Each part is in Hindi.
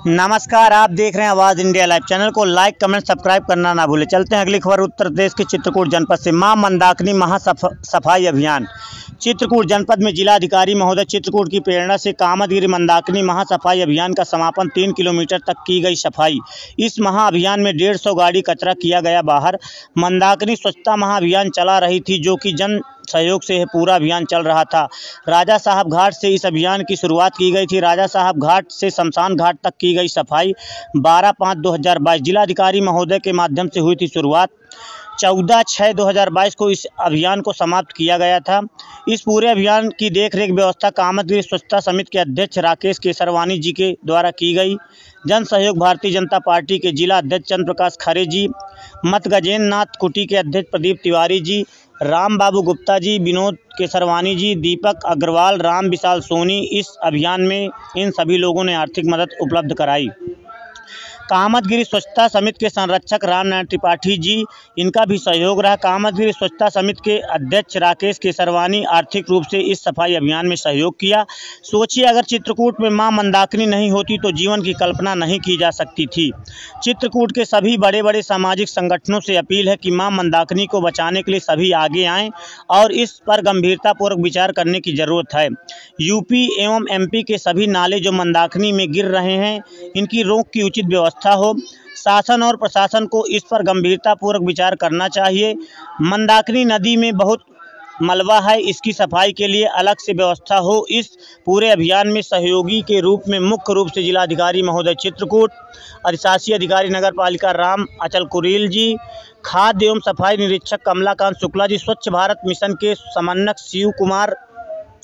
नमस्कार, आप देख रहे हैं आवाज़ इंडिया लाइव। चैनल को लाइक, कमेंट, सब्सक्राइब करना ना भूलें। चलते हैं अगली खबर उत्तर प्रदेश के चित्रकूट जनपद से। मां मंदाकिनी सफाई अभियान। चित्रकूट जनपद में जिलाधिकारी महोदय चित्रकूट की प्रेरणा से कामदगिरि मंदाकिनी महासफाई अभियान का समापन 3 किलोमीटर तक की गई सफाई। इस महाअभियान में 150 गाड़ी कचरा किया गया बाहर। मंदाकिनी स्वच्छता महाअभियान चला रही थी, जो कि जन सहयोग से पूरा अभियान चल रहा था। राजा साहब घाट से इस अभियान की शुरुआत की गई थी। राजा साहब घाट से शमशान घाट तक की गई सफाई 12/5/2022 जिलाधिकारी महोदय के माध्यम से हुई थी शुरुआत। 14/6/2022 को इस अभियान को समाप्त किया गया था। इस पूरे अभियान की देखरेख व्यवस्था कामदगिरि स्वच्छता समिति के अध्यक्ष राकेश केसरवानी जी के द्वारा की गई। जन सहयोग भारतीय जनता पार्टी के जिला अध्यक्ष चंद्र प्रकाश खरे जी, मत गजेंद्र नाथ कुटी के अध्यक्ष प्रदीप तिवारी जी, राम बाबू गुप्ता जी, विनोद केसरवानी जी, दीपक अग्रवाल, राम विशाल सोनी, इस अभियान में इन सभी लोगों ने आर्थिक मदद उपलब्ध कराई। कामदगिरि स्वच्छता समिति के संरक्षक रामनारायण त्रिपाठी जी, इनका भी सहयोग रहा। कामदगिरि स्वच्छता समिति के अध्यक्ष राकेश केसरवानी आर्थिक रूप से इस सफाई अभियान में सहयोग किया। सोचिए, अगर चित्रकूट में मां मंदाकिनी नहीं होती तो जीवन की कल्पना नहीं की जा सकती थी। चित्रकूट के सभी बड़े बड़े सामाजिक संगठनों से अपील है कि मां मंदाकिनी को बचाने के लिए सभी आगे आएँ और इस पर गंभीरतापूर्वक विचार करने की ज़रूरत है। यूपी एवं एमपी के सभी नाले जो मंदाकिनी में गिर रहे हैं, इनकी रोक की उचित व्यवस्था हो। शासन और प्रशासन को इस पर गंभीरतापूर्वक विचार करना चाहिए। मंदाकिनी नदी में बहुत मलबा है, इसकी सफाई के लिए अलग से व्यवस्था हो। इस पूरे अभियान में सहयोगी के रूप में मुख्य रूप से जिलाधिकारी महोदय चित्रकूट, अधिशासी अधिकारी नगर पालिका राम अचल कुरील जी, खाद्य एवं सफाई निरीक्षक कमलाकांत शुक्ला जी, स्वच्छ भारत मिशन के समन्वयक शिव कुमार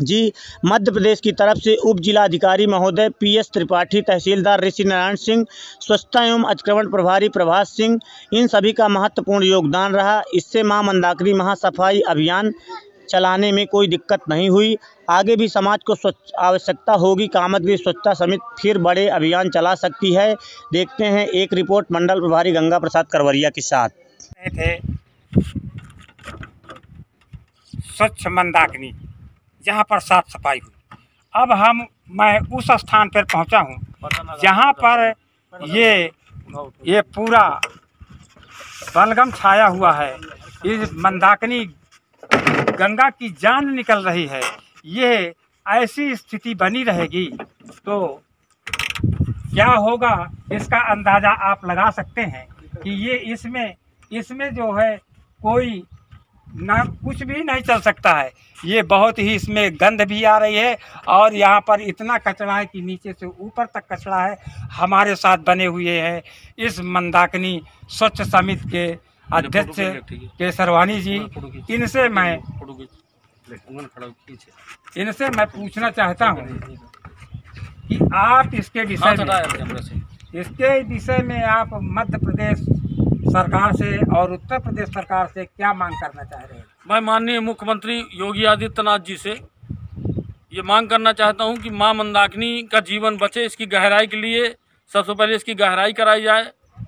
जी, मध्य प्रदेश की तरफ से उप जिलाधिकारी महोदय PS त्रिपाठी, तहसीलदार ऋषि नारायण सिंह, स्वच्छता एवं अतिक्रमण प्रभारी प्रभास सिंह, इन सभी का महत्वपूर्ण योगदान रहा। इससे मां मंदाकिनी महासफाई अभियान चलाने में कोई दिक्कत नहीं हुई। आगे भी समाज को स्वच्छ आवश्यकता होगी, कामदगिरि स्वच्छता समिति फिर बड़े अभियान चला सकती है। देखते हैं एक रिपोर्ट मंडल प्रभारी गंगा प्रसाद करवरिया के साथ। स्वच्छ मंदाकिनी जहाँ पर साफ सफाई हुई। अब मैं उस स्थान पर पहुँचा हूँ जहाँ पर ये पूरा बलगम छाया हुआ है। इस मंदाकिनी गंगा की जान निकल रही है। ये ऐसी स्थिति बनी रहेगी तो क्या होगा, इसका अंदाज़ा आप लगा सकते हैं कि ये इसमें जो है कोई ना कुछ भी नहीं चल सकता है। ये बहुत ही इसमें गंध भी आ रही है और यहाँ पर इतना कचरा है कि नीचे से ऊपर तक कचरा है। हमारे साथ बने हुए हैं इस मंदाकिनी स्वच्छ समिति के अध्यक्ष केसरवानी जी। इनसे मैं पूछना चाहता हूँ कि आप इसके विषय में आप मध्य प्रदेश सरकार से और उत्तर प्रदेश सरकार से क्या मांग करना चाह रहे हैं? मैं माननीय मुख्यमंत्री योगी आदित्यनाथ जी से ये मांग करना चाहता हूं कि मां मंदाकिनी का जीवन बचे। इसकी गहराई के लिए सबसे पहले इसकी गहराई कराई जाए,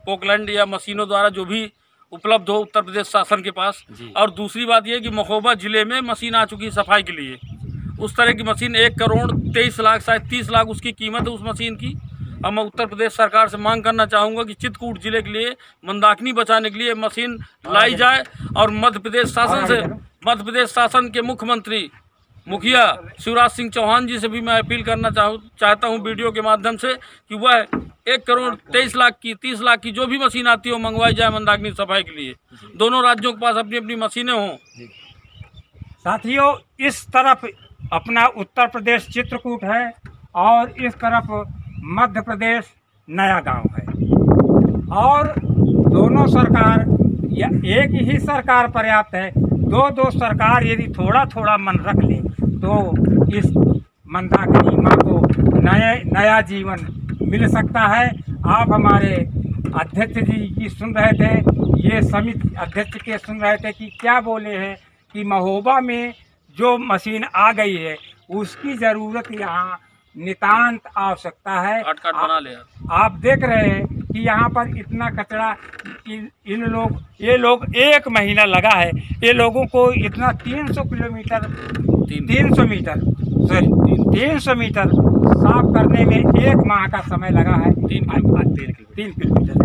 पोकलैंड या मशीनों द्वारा जो भी उपलब्ध हो उत्तर प्रदेश शासन के पास। और दूसरी बात यह कि महोबा जिले में मशीन आ चुकी है सफाई के लिए। उस तरह की मशीन 1,23,00,000 शायद 30 लाख उसकी कीमत है उस मशीन की। अब मैं उत्तर प्रदेश सरकार से मांग करना चाहूँगा कि चित्रकूट जिले के लिए मंदाकिनी बचाने के लिए मशीन लाई जाए। और मध्य प्रदेश शासन के मुखिया शिवराज सिंह चौहान जी से भी मैं अपील करना चाहता हूँ वीडियो के माध्यम से कि वह 1,23,00,000 की 30 लाख की जो भी मशीन आती हो मंगवाई जाए मंदाकिनी सफाई के लिए। दोनों राज्यों के पास अपनी अपनी मशीनें हों। साथियों, इस तरफ अपना उत्तर प्रदेश चित्रकूट है और इस तरफ मध्य प्रदेश नया गांव है। और दोनों सरकार या एक ही सरकार पर्याप्त है। दो सरकार यदि थोड़ा थोड़ा मन रख ले तो इस मंदाकिनी माँ को नया जीवन मिल सकता है। आप हमारे अध्यक्ष जी की सुन रहे थे, ये समिति अध्यक्ष के सुन रहे थे कि क्या बोले हैं कि महोबा में जो मशीन आ गई है उसकी ज़रूरत यहाँ नितांत आवश्यकता है। बना ले। आप देख रहे हैं कि यहाँ पर इतना कचरा ये लोग 1 महीना लगा है। ये लोगों को इतना 300 मीटर सॉरी 300 मीटर साफ करने में 1 माह का समय लगा है। 3 किलोमीटर।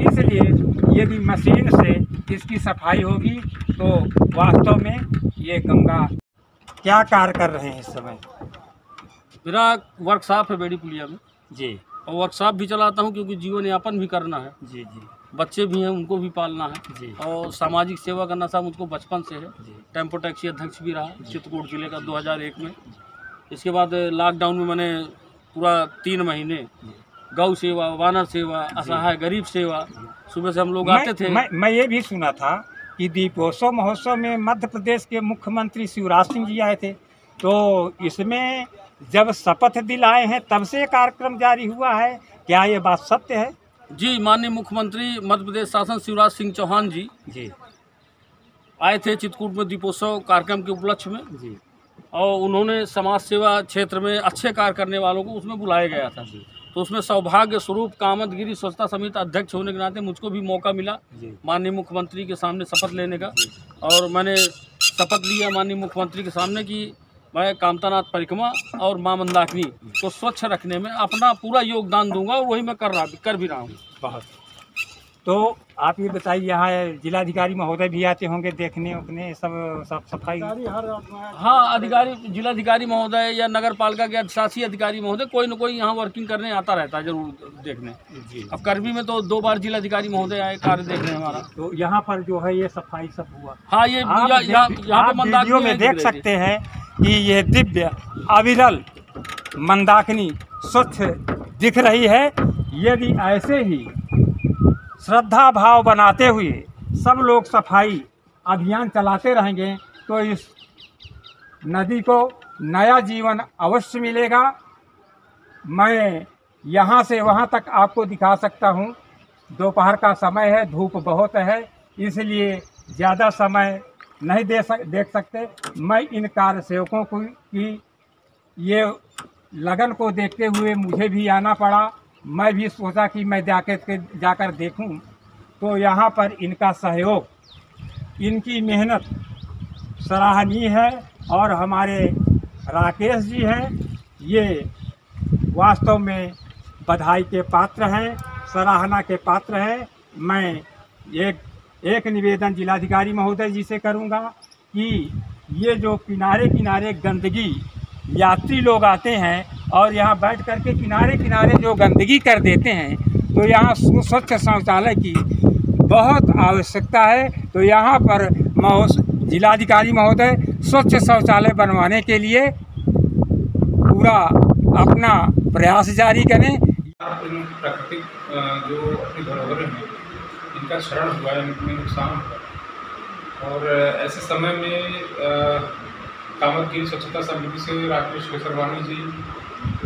इसलिए यदि मशीन से इसकी सफाई होगी तो वास्तव में ये गंगा क्या कार्य कर रहे हैं इस समय? मेरा वर्कशॉप है बेड़ी पुलिया में जी, और वर्कशॉप भी चलाता हूँ क्योंकि जीवन यापन भी करना है। जी जी बच्चे भी हैं, उनको भी पालना है जी। और सामाजिक सेवा करना सा मुझको बचपन से है। जी। टेम्पो टैक्सी अध्यक्ष भी रहा चित्रकूट जिले का 2001 में। इसके बाद लॉकडाउन में मैंने पूरा 3 महीने गौ सेवा, वानर सेवा, असहाय गरीब सेवा, सुबह से हम लोग आते थे। मैं ये भी सुना था कि दीपोत्सव महोत्सव में मध्य प्रदेश के मुख्यमंत्री शिवराज सिंह जी आए थे, तो इसमें जब शपथ दिलाए हैं तब से कार्यक्रम जारी हुआ है, क्या ये बात सत्य है? जी, माननीय मुख्यमंत्री मध्य प्रदेश शासन शिवराज सिंह चौहान जी आए थे चित्रकूट में दीपोत्सव कार्यक्रम के उपलक्ष्य में जी, और उन्होंने समाज सेवा क्षेत्र में अच्छे कार्य करने वालों को उसमें बुलाया गया था। तो उसमें सौभाग्य स्वरूप कामतगिरी स्वच्छता समिति अध्यक्ष होने के नाते मुझको भी मौका मिला माननीय मुख्यमंत्री के सामने शपथ लेने का। और मैंने शपथ लिया माननीय मुख्यमंत्री के सामने कि मैं कामतानाथ परिक्रमा और मां मंदाकिनी को स्वच्छ रखने में अपना पूरा योगदान दूंगा, और वही मैं कर भी रहा हूँ। बहुत। तो आप ये बताइए, यहाँ जिलाधिकारी महोदय भी आते होंगे देखने अपने सब साफ सफाई? हाँ, अधिकारी, जिलाधिकारी महोदय या नगर पालिका के अधिशासी अधिकारी महोदय कोई न कोई यहाँ वर्किंग करने आता रहता है जरूर देखने। जी। अब कर्मी में तो 2 बार जिलाधिकारी महोदय आए कार्य देखने हमारा। तो यहाँ पर जो है ये सफाई सब हुआ? हाँ, ये यहाँ पे वीडियो में देख सकते हैं कि ये दिव्य अविरल मंदाकिनी स्वच्छ दिख रही है। यदि ऐसे ही श्रद्धा भाव बनाते हुए सब लोग सफाई अभियान चलाते रहेंगे तो इस नदी को नया जीवन अवश्य मिलेगा। मैं यहाँ से वहाँ तक आपको दिखा सकता हूँ। दोपहर का समय है, धूप बहुत है, इसलिए ज़्यादा समय नहीं देख सकते। मैं इन कार्य सेवकों को की ये लगन को देखते हुए मुझे भी आना पड़ा। मैं भी सोचा कि मैं जाकर देखूं, तो यहाँ पर इनका सहयोग, इनकी मेहनत सराहनीय है। और हमारे राकेश जी हैं, ये वास्तव में बधाई के पात्र हैं, सराहना के पात्र हैं। मैं एक निवेदन जिलाधिकारी महोदय जी से करूँगा कि ये जो किनारे किनारे गंदगी, यात्री लोग आते हैं और यहाँ बैठ कर के किनारे किनारे जो गंदगी कर देते हैं, तो यहाँ स्वच्छ शौचालय की बहुत आवश्यकता है। तो यहाँ पर जिलाधिकारी महोदय स्वच्छ शौचालय बनवाने के लिए पूरा अपना प्रयास जारी करें। प्राकृतिक जो अपनी धरोहर हैं इनका क्षरण हुआ है, इनमें नुकसान हुआ, और ऐसे समय में कामतगिरी स्वच्छता समिति से राकेश केसरवानी जी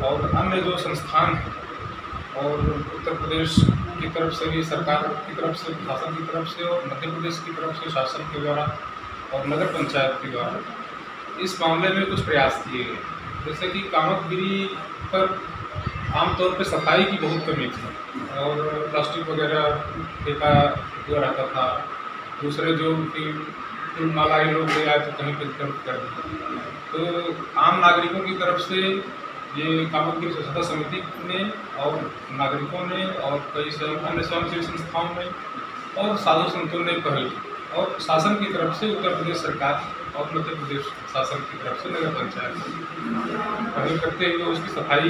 और अन्य जो संस्थान हैं और उत्तर प्रदेश की तरफ से भी, सरकार की तरफ से, शासन की तरफ से और मध्य प्रदेश की तरफ से शासन के द्वारा और नगर पंचायत के द्वारा इस मामले में कुछ प्रयास किए गए। जैसे कि कामतगिरी पर आमतौर पर सफाई की बहुत कमी थी और प्लास्टिक वगैरह फेंका हुआ रहता था। दूसरे जो कि मालाई लोग ले आए तो कहीं पर कर दिया। तो आम नागरिकों की तरफ से ये कामतगिरी स्वच्छता समिति ने और नागरिकों ने और कई अन्य स्वयंसेवी संस्थाओं ने और साधु संतों ने पहल की, और शासन की तरफ से उत्तर प्रदेश सरकार और मध्य प्रदेश शासन की तरफ से नगर पंचायत पहल करते हुए उसकी सफाई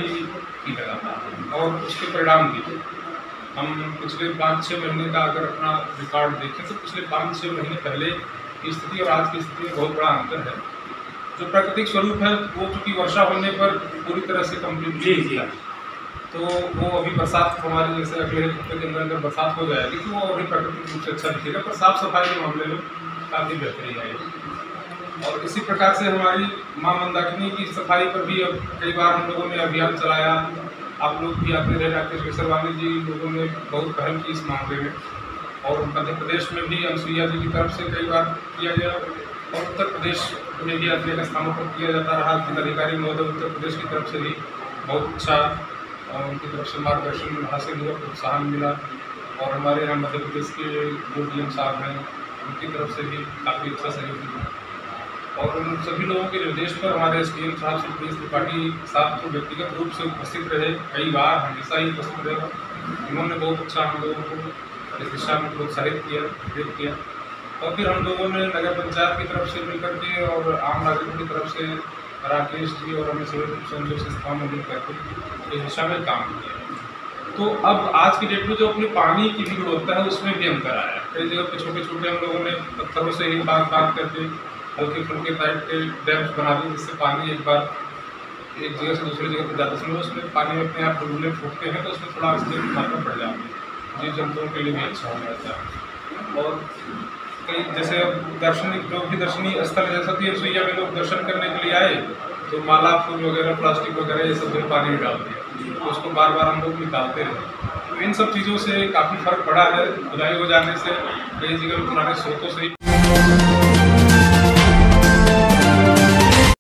की लगातार, और उसके परिणाम भी हम पिछले 5-6 महीने का अगर अपना रिकॉर्ड देखें तो पिछले 5-6 महीने पहले की स्थिति और आज की स्थिति में बहुत बड़ा अंतर है। जो प्राकृतिक स्वरूप है वो चूँकि वर्षा होने पर पूरी तरह से कंप्लीट नहीं किया, तो वो अभी बरसात हमारे जैसे अगले हफ्ते के अंदर बरसात हो जाएगी तो वो अभी प्राकृतिक रूप से अच्छा दिखेगा, पर साफ सफाई के मामले में काफ़ी बेहतरी आएगी। और इसी प्रकार से हमारी मां मंदाकिनी की सफाई पर भी अब कई बार हम लोगों ने अभियान चलाया। आप लोग भी आते रहे, राकेश केसरवानी जी लोगों ने बहुत पहल की इस मामले में, और मध्य प्रदेश में भी अनुसुईया जी की तरफ से कई बार किया गया, और उत्तर प्रदेश में भी अनेक स्थानों पर किया जाता रहा। जिलाधिकारी महोदय उत्तर प्रदेश की तरफ से भी बहुत अच्छा उनकी तरफ से मार्गदर्शन हासिल हुआ, प्रोत्साहन मिला, और हमारे यहाँ मध्य प्रदेश के जो DM साहब हैं उनकी तरफ से भी काफ़ी अच्छा सहयोग मिला। और उन सभी लोगों के निर्देश पर हमारे SDM साहब श्री प्रिंस त्रिपाठी साहब को व्यक्तिगत रूप से उपस्थित रहे, कई बार हमेशा ही उपस्थित रहे। उन्होंने बहुत अच्छा हम लोगों को इस दिशा में प्रोत्साहित किया, प्रेरित किया। और फिर हम लोगों ने नगर पंचायत की तरफ से मिलकर के और आम नागरिकों की तरफ से राकेश जी और अन्य सिविल स्वयं संस्थाओं में मिल करके इस दिशा में काम किया। तो अब आज की डेट में जो अपनी पानी की भी गुणवत्ता है उसमें भी अंतर आया। कई जगह पे छोटे छोटे हम लोगों ने पत्थरों से ही बांध करके हल्के फुल्के टाइप के डैम्स बना दिए, जिससे पानी एक बार एक जगह से दूसरी जगह पर जाते समय उसमें पानी अपने आप डूबने फूटते हैं, तो उसमें थोड़ा ऑक्सीजन की मात्रा बढ़ जाती है, जीव जंतुओं के लिए भी अच्छा हो जाता है। और कई जैसे दर्शनिक जो भी दर्शनीय स्थल जैसा कि सुइया में लोग दर्शन करने के लिए आए तो माला फूल वगैरह प्लास्टिक वगैरह ये सब जो पानी में डाल दिया, तो उसको बार बार हम लोग निकालते रहे। तो इन सब चीज़ों से काफ़ी फर्क पड़ा है। धुलाई हो जाने से कई जगह पुराने स्रोतों से ही